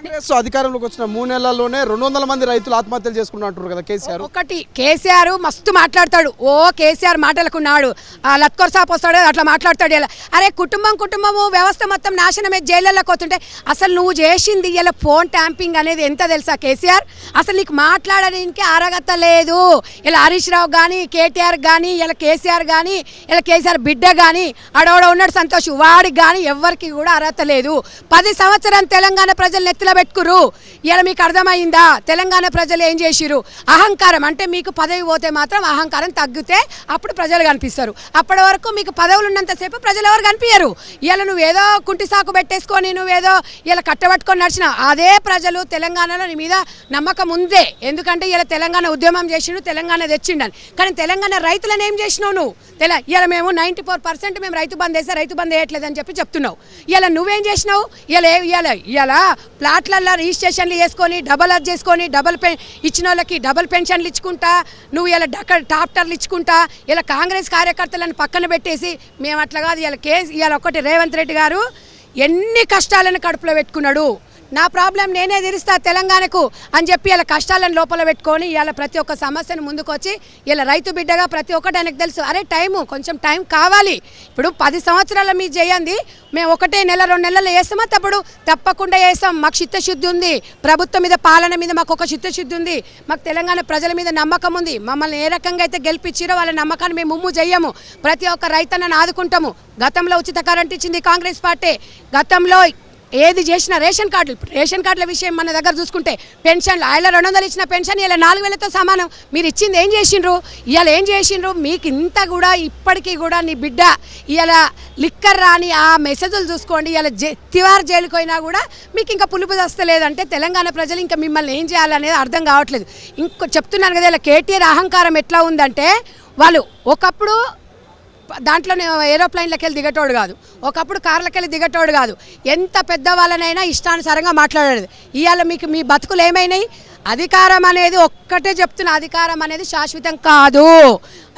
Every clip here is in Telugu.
కాంగ్రెస్ అధికారంలోకి వచ్చిన 3 నెలల్లోనే 200 మంది రైతులు ఆత్మహత్యలు చేసుకుంటున్నారు కదా కేసీఆర్. ఒకటి కేసీఆర్ మస్తు మాట్లాడతాడు. కేసీఆర్ మాటలకున్నాడు, లత్కోర్ సాప్ వస్తాడు అట్లా మాట్లాడతాడు. ఇలా అరే కుటుంబము వ్యవస్థ మొత్తం నాశనమే, జైళ్ళలోకి పోతుంటే అసలు నువ్వు చేసింది ఇలా ఫోన్ ట్యాంపింగ్ అనేది ఎంత తెలుసా కేసీఆర్? అసలు నీకు మాట్లాడడానికి అర్హత లేదు. ఇలా హరీష్ రావు కానీ కేటీఆర్ కానీ ఇలా కేసీఆర్ కానీ ఇలా కేసీఆర్ బిడ్డ కానీ అడవడ ఉన్నాడు సంతోష్, వాడికి కానీ ఎవరికి కూడా అర్హత లేదు. 10 సంవత్సరాలు తెలంగాణ ప్రజలు నెత్తిలో పెట్టుకురు. ఇలా మీకు అర్థమైందా తెలంగాణ ప్రజలు ఏం చేసిరు? అహంకారం అంటే మీకు పదవి పోతే మాత్రం అహంకారం తగ్గితే అప్పుడు ప్రజలు కనిపిస్తారు. అప్పటి వరకు మీకు పదవులు ఉన్నంతసేపు ప్రజలు ఎవరు కనిపించరు. ఇలా నువ్వేదో కుంటి సాకు పెట్టేసుకొని నువ్వేదో ఇలా కట్టబట్టుకొని నడిచిన అదే ప్రజలు తెలంగాణలో నీ మీద నమ్మకం ఉందే. ఎందుకంటే ఇలా తెలంగాణ ఉద్యమం చేసిండు, తెలంగాణ తెచ్చిండని. కానీ తెలంగాణ రైతులను ఏం చేసినావు నువ్వు? ఇలా మేము 94% మేము రైతు బంద్ వేస్తే రైతు బంద్ వేయట్లేదని చెప్తున్నావు. ఇలా నువ్వేం చేసినావు? ఇలా ప్లాట్లలో రిజిస్ట్రేషన్లు చేసుకొని డబల్ అర్జ్ చేసుకొని ఇచ్చిన వాళ్ళకి డబల్ పెన్షన్లు ఇచ్చుకుంటా, నువ్వు ఇలా డాక్టర్లు ఇచ్చుకుంటా, ఇలా కాంగ్రెస్ కార్యకర్తలను పక్కన పెట్టేసి మేము అట్లా కాదు. ఇలా ఒకటి రేవంత్ రెడ్డి గారు ఎన్ని కష్టాలను కడుపులో పెట్టుకున్నాడు. నా ప్రాబ్లం నేనే తీరుస్తా తెలంగాణకు అని చెప్పి ఇలా కష్టాలను లోపల పెట్టుకొని ఇలా ప్రతి ఒక్క సమస్యను ముందుకొచ్చి ఇలా రైతు బిడ్డగా ప్రతి ఒక్కటి ఆయనకు తెలుసు. అరే కొంచెం టైం కావాలి. ఇప్పుడు 10 సంవత్సరాల మీద చేయండి, మేము 1 నెల 2 నెలలు వేస్తామా? తప్పకుండా వేస్తాం. మాకు చిత్తశుద్ధి ఉంది, ప్రభుత్వం మీద పాలన మీద మాకు ఒక చిత్తశుద్ధి ఉంది, మాకు తెలంగాణ ప్రజల మీద నమ్మకం ఉంది. మమ్మల్ని ఏ రకంగా అయితే గెలిపించారో వాళ్ళ నమ్మకాన్ని మేము ముమ్ము చెయ్యము. ప్రతి ఒక్క రైతన్నను ఆదుకుంటాము. గతంలో ఉచిత కరెంట్ ఇచ్చింది కాంగ్రెస్ పార్టీ. గతంలో ఏది చేసిన రేషన్ కార్డుల విషయం మన దగ్గర చూసుకుంటే పెన్షన్లు ఆయన 200 ఇచ్చిన పెన్షన్ ఇలా 4000తో సమానం. మీరు ఇచ్చింది ఏం చేసిండ్రు? ఇవాళ ఏం చేసిండ్రు? మీకు ఇంత కూడా ఇప్పటికీ కూడా నీ బిడ్డ ఇవాళ లిక్కర్ రాని ఆ మెసేజ్లు చూసుకోండి. ఇలా తివార్ జైలుకి పోయినా కూడా మీకు ఇంకా పులుపు వస్తలేదంటే తెలంగాణ ప్రజలు ఇంకా మిమ్మల్ని ఏం చేయాలనేది అర్థం కావట్లేదు. ఇంకో చెప్తున్నాను కదా, ఇలా కేటీఆర్ అహంకారం ఎట్లా ఉందంటే వాళ్ళు ఒకప్పుడు దాంట్లో ఏరోప్లైన్లకి వెళ్ళి దిగటోడు కాదు, ఒకప్పుడు కార్లకి వెళ్ళి దిగటోడు కాదు. ఎంత పెద్దవాళ్ళనైనా ఇష్టానుసారంగా మాట్లాడేది. ఇవాళ మీకు మీ బతుకులు ఏమైనాయి? అధికారం అనేది ఒక్కటే చెప్తున్నా, అధికారం అనేది శాశ్వతం కాదు.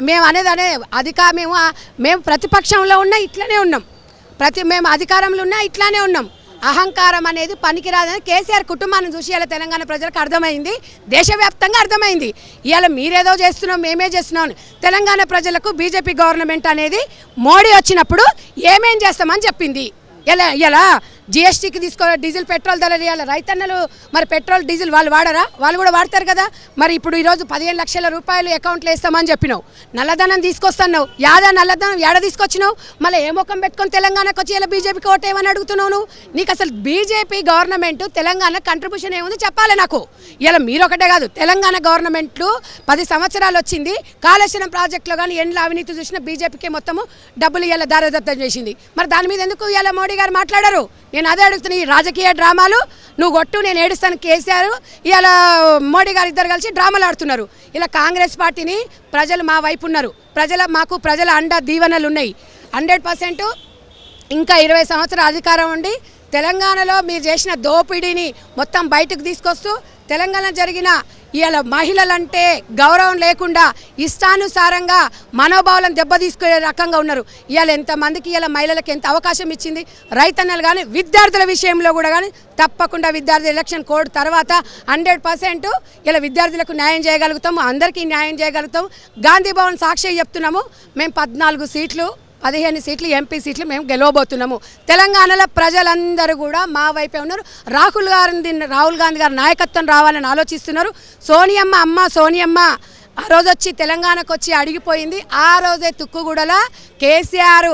మేము మేము ప్రతిపక్షంలో ఉన్నా ఇట్లనే ఉన్నాం, మేము అధికారంలో ఉన్నా ఇట్లానే ఉన్నాం. అహంకారం అనేది పనికిరాదని కేసీఆర్ కుటుంబాన్ని చూసి ఇలా తెలంగాణ ప్రజలకు అర్థమైంది, దేశవ్యాప్తంగా అర్థమైంది. ఇవాళ మీరేదో చేస్తున్నాం మేమే చేస్తున్నాం. తెలంగాణ ప్రజలకు బీజేపీ గవర్నమెంట్ అనేది మోడీ వచ్చినప్పుడు ఏమేం చేస్తామని చెప్పింది. ఇలా జిఎస్టీకి డీజిల్ పెట్రోల్ ధర ఇవ్వాలి. రైతన్నలు మరి పెట్రోల్ డీజిల్ వాళ్ళు వాడరా? వాళ్ళు కూడా వాడతారు కదా. మరి ఇప్పుడు ఈరోజు 15 లక్షల రూపాయలు అకౌంట్లో వేస్తామని చెప్పినావు, నల్లధనం తీసుకొస్తున్నావు. నల్లధనం ఏడ తీసుకొచ్చినావు? మళ్ళీ ఏ ముఖం పెట్టుకొని తెలంగాణకు వచ్చి ఇలా బీజేపీకి ఓటేమని అడుగుతున్నావు నువ్వు? నీకు అసలు బీజేపీ గవర్నమెంట్ తెలంగాణ కంట్రిబ్యూషన్ ఏముంది చెప్పాలి నాకు. ఇలా మీరొకటే కాదు, తెలంగాణ గవర్నమెంట్లు 10 సంవత్సరాలు వచ్చింది. కాళేశ్వరం ప్రాజెక్టులో కానీ ఎండ్ల అవినీతి చూసిన బీజేపీకి మొత్తము డబ్బులు ఇలా దారదత్తం చేసింది. మరి దాని మీద ఎందుకు ఇలా మోడీ గారు మాట్లాడారు? నేను అదే అడుగుతున్నా. ఈ రాజకీయ డ్రామాలు నువ్వు కొట్టు, నేను ఏడుస్తాను. కేసీఆర్ ఇలా మోడీ గారు ఇద్దరు కలిసి డ్రామాలు ఆడుతున్నారు. ఇలా కాంగ్రెస్ పార్టీని ప్రజలు మా వైపు ఉన్నారు. మాకు ప్రజల అండ దీవెనలు ఉన్నాయి 100%. ఇంకా 20 సంవత్సరాల అధికారం ఉండి తెలంగాణలో మీరు చేసిన దోపిడీని మొత్తం బయటకు తీసుకొస్తూ తెలంగాణ జరిగిన ఇవాళ మహిళలంటే గౌరవం లేకుండా ఇష్టానుసారంగా మనోభావాలను దెబ్బతీసుకునే రకంగా ఉన్నారు. ఇవాళ ఎంతమందికి ఇలా మహిళలకు ఎంత అవకాశం ఇచ్చింది. రైతన్నలు కానీ విద్యార్థుల విషయంలో కూడా కానీ తప్పకుండా విద్యార్థి ఎలక్షన్ కోడ్ తర్వాత 100% ఇలా విద్యార్థులకు న్యాయం చేయగలుగుతాము, అందరికీ న్యాయం చేయగలుగుతాము. గాంధీ భవన్ సాక్షి చెప్తున్నాము, మేము 14 సీట్లు 15 సీట్లు ఎంపీ సీట్లు మేము గెలవబోతున్నాము. తెలంగాణలో ప్రజలందరూ కూడా మా వైపే ఉన్నారు. రాహుల్ గాంధీ గారి నాయకత్వం రావాలని ఆలోచిస్తున్నారు. సోనియమ్మ ఆ రోజు వచ్చి తెలంగాణకు వచ్చి అడిగిపోయింది. ఆ రోజే తుక్కుగూడలో కేసీఆర్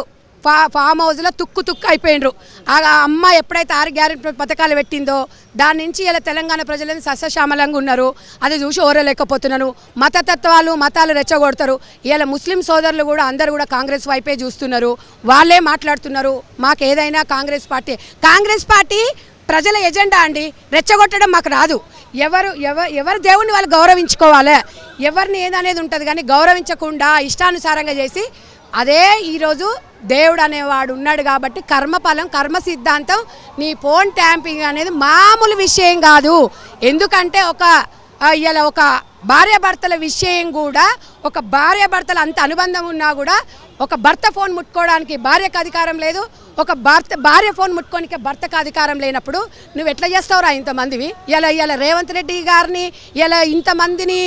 ఫామ్ హౌస్లో తుక్కు అయిపోయినరు. ఆ అమ్మ ఎప్పుడైతే 6 గ్యారెంటీ పథకాలు పెట్టిందో దాని నుంచి ఇలా తెలంగాణ ప్రజలని సస్యశ్యామలంగా ఉన్నారు. అది చూసి ఓరలేకపోతున్నాను. మతాలు రెచ్చగొడతారు. ఇలా ముస్లిం సోదరులు కూడా అందరూ కూడా కాంగ్రెస్ వైపే చూస్తున్నారు. వాళ్ళే మాట్లాడుతున్నారు. మాకు ఏదైనా కాంగ్రెస్ పార్టీ ప్రజల ఎజెండా అండి. రెచ్చగొట్టడం మాకు రాదు. ఎవరు దేవుణ్ణి వాళ్ళు గౌరవించుకోవాలి. ఎవరిని ఏదనేది ఉంటుంది కానీ గౌరవించకుండా ఇష్టానుసారంగా చేసి అదే ఈరోజు దేవుడు అనేవాడు ఉన్నాడు కాబట్టి కర్మఫలం కర్మ సిద్ధాంతం. నీ ఫోన్ ట్యాంపింగ్ అనేది మామూలు విషయం కాదు. ఎందుకంటే ఒక భార్యాభర్తల విషయం కూడా, ఒక భార్యాభర్తల అంత అనుబంధం ఉన్నా కూడా ఒక భర్త ఫోన్ ముట్టుకోవడానికి భార్యకు అధికారం లేదు, ఒక భార్య ఫోన్ ముట్టుకోనికి భర్తకు అధికారం లేనప్పుడు నువ్వు ఎట్లా చేస్తావురా ఇంతమందివి? ఇలా రేవంత్ రెడ్డి గారిని ఇలా ఇంతమందిని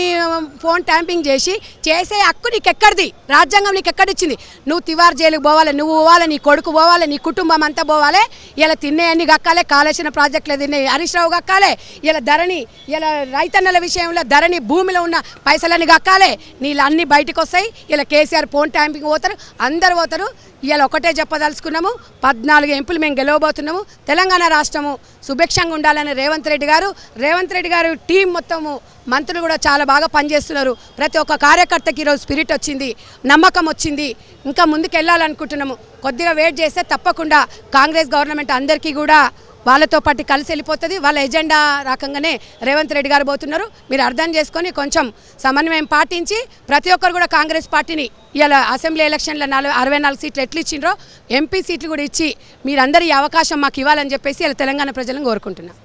ఫోన్ ట్యాంపింగ్ చేసే హక్కు నీకు ఎక్కడిది? రాజ్యాంగం నీకు ఎక్కడిచ్చింది? నువ్వు తివార్ జైలుకు పోవాలి, నువ్వు పోవాలి, నీ కొడుకు పోవాలి, నీ కుటుంబం అంతా పోవాలి. ఇలా తినేయన్ని గక్కాలే, కాళేశ్వరం ప్రాజెక్టులు తినే హరీష్ రావు గక్కాలే, ఇలా ధరణి ఇలా రైతన్నల విషయంలో ధరణి భూమిలో ఉన్న పైసలన్నీ గక్కాలే, నీళ్ళు అన్నీ బయటకు వస్తాయి. ఇలా కేసీఆర్ ఫోన్ ట్యాంపింగ్ పోతారు, అందరు పోతారు. ఇవాళ ఒకటే చెప్పదలుచుకున్నాము, 14 ఎంపీలు మేము గెలవబోతున్నాము. తెలంగాణ రాష్ట్రము సుభిక్షంగా ఉండాలని రేవంత్ రెడ్డి గారు టీం మొత్తము మంత్రులు కూడా చాలా బాగా పనిచేస్తున్నారు. ప్రతి ఒక్క కార్యకర్తకి ఈరోజు స్పిరిట్ వచ్చింది, నమ్మకం వచ్చింది. ఇంకా ముందుకు వెళ్ళాలనుకుంటున్నాము. కొద్దిగా వెయిట్ చేస్తే తప్పకుండా కాంగ్రెస్ గవర్నమెంట్ అందరికీ కూడా వాళ్ళతో పాటు కలిసి వెళ్ళిపోతుంది. వాళ్ళ ఎజెండా రకంగానే రేవంత్ రెడ్డి గారు పోతున్నారు. మీరు అర్థం చేసుకొని కొంచెం సమన్వయం పాటించి ప్రతి ఒక్కరు కూడా కాంగ్రెస్ పార్టీని ఇలా అసెంబ్లీ ఎలక్షన్లో 64 సీట్లు ఎట్లు ఇచ్చిండ్రో ఎంపీ సీట్లు కూడా ఇచ్చి మీరందరూ ఈ అవకాశం మాకు ఇవ్వాలని చెప్పేసి ఇలా తెలంగాణ ప్రజలను కోరుకుంటున్నాం.